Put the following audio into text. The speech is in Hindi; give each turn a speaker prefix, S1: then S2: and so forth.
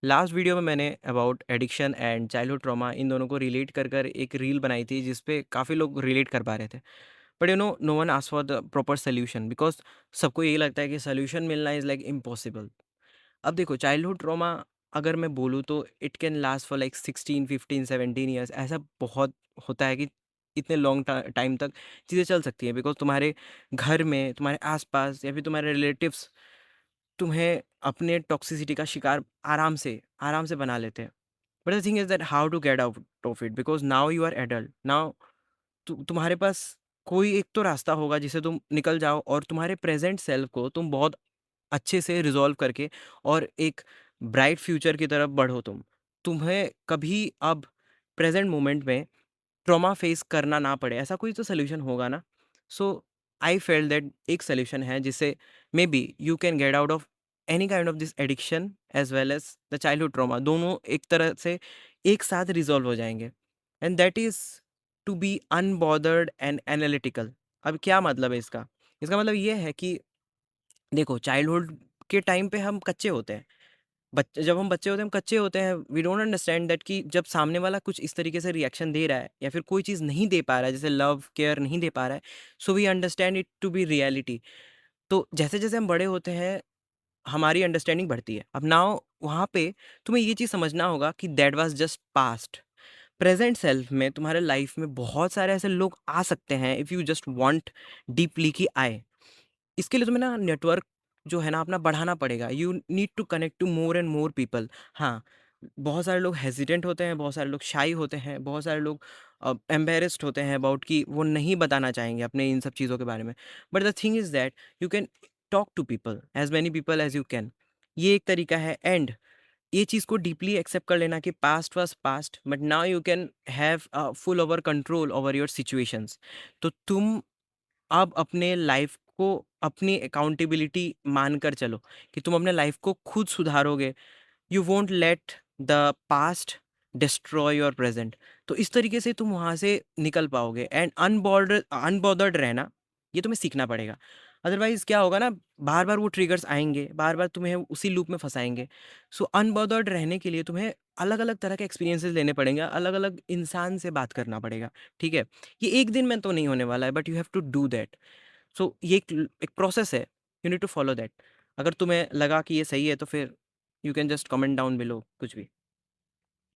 S1: लास्ट वीडियो में मैंने about addiction and childhood trauma इन दोनों को रिलेट कर कर एक रील बनाई थी जिस पे काफ़ी लोग रिलेट कर पा रहे थे। But no one asked for the proper solution because सबको यही लगता है कि सोल्यूशन मिलना इज़ लाइक इम्पॉसिबल। अब देखो चाइल्डहुड ट्रॉमा अगर मैं बोलूँ तो it can last for like 16, 15, 17 years. ऐसा बहुत होता है कि इतने लॉन्ग टाइम तक चीज़ें चल सकती हैं बिकॉज़ तुम्हारे घर में, तुम्हारे आस-पास या फिर तुम्हारे रिलेटिव्स तुम्हें अपने टॉक्सिसिटी का शिकार आराम से बना लेते हैं। But the thing is that how to get out of it because now you are adult. Now तुम्हारे पास कोई एक तो रास्ता होगा जिससे तुम निकल जाओ और तुम्हारे प्रेज़ेंट सेल्फ को तुम बहुत अच्छे से रिज़ॉल्व करके और एक ब्राइट फ्यूचर की तरफ बढ़ो तुम। तुम्हें कभी अब प्रेज़ेंट मोमेंट में ट्रॉमा फेस करना ना पड़े, ऐसा कोई तो सॉल्यूशन होगा ना। सो आई फेल्ट दैट एक सॉल्यूशन है जिससे maybe you can get out of any kind of this addiction as well as the childhood trauma, दोनों एक तरह से एक साथ रिजॉल्व हो जाएंगे। And that is to be unbothered and analytical. अब क्या मतलब है इसका? इसका मतलब ये है कि देखो चाइल्डहुड के टाइम पे हम कच्चे होते हैं। बच्चे जब हम बच्चे होते हैं हम कच्चे होते हैं, वी डोंट अंडरस्टैंड दैट कि जब सामने वाला कुछ इस तरीके से रिएक्शन दे रहा है या फिर कोई चीज़ नहीं दे पा रहा है, जैसे लव केयर नहीं दे पा रहा है, so we understand it to be reality. तो जैसे जैसे हम बड़े होते हैं हमारी अंडरस्टैंडिंग बढ़ती है। अब नाउ वहाँ पे तुम्हें ये चीज़ समझना होगा कि that was just passed. Present self में तुम्हारे लाइफ में बहुत सारे ऐसे लोग आ सकते हैं if you just want deeply कि आए। इसके लिए तुम्हें ना नेटवर्क जो है ना अपना बढ़ाना पड़ेगा। You need to connect to more and more people. हाँ, बहुत सारे लोग हेजिटेंट होते हैं, बहुत सारे लोग शाई होते हैं, बहुत सारे लोग एम्बेरस्ड होते हैं अबाउट कि वो नहीं बताना चाहेंगे अपने इन सब चीज़ों के बारे में। But the thing is that you can talk to people, as many people as you can. ये एक तरीका है। एंड ये चीज़ को डीपली एक्सेप्ट कर लेना कि past was past but now you can have full over control over your situations. तो तुम अब अपने लाइफ को अपनी अकाउंटेबिलिटी मानकर चलो कि तुम अपने लाइफ को खुद सुधारोगे। You won't let the past destroy your present. तो इस तरीके से तुम वहाँ से निकल पाओगे। एंड अनबॉर्डर्ड रहना ये तुम्हें सीखना पड़ेगा। अदरवाइज क्या होगा ना, बार बार वो ट्रिगर्स आएंगे, बार बार तुम्हें उसी लूप में फंसाएंगे। सो अनबॉर्डर्ड रहने के लिए तुम्हें अलग अलग तरह के एक्सपीरियंसेस लेने पड़ेंगे, अलग अलग इंसान से बात करना पड़ेगा। ठीक है, ये एक दिन में तो नहीं होने वाला है but you have to do that. So ये एक प्रोसेस है, you need to follow that. अगर तुम्हें लगा कि ये सही है तो फिर you can just comment down below कुछ भी।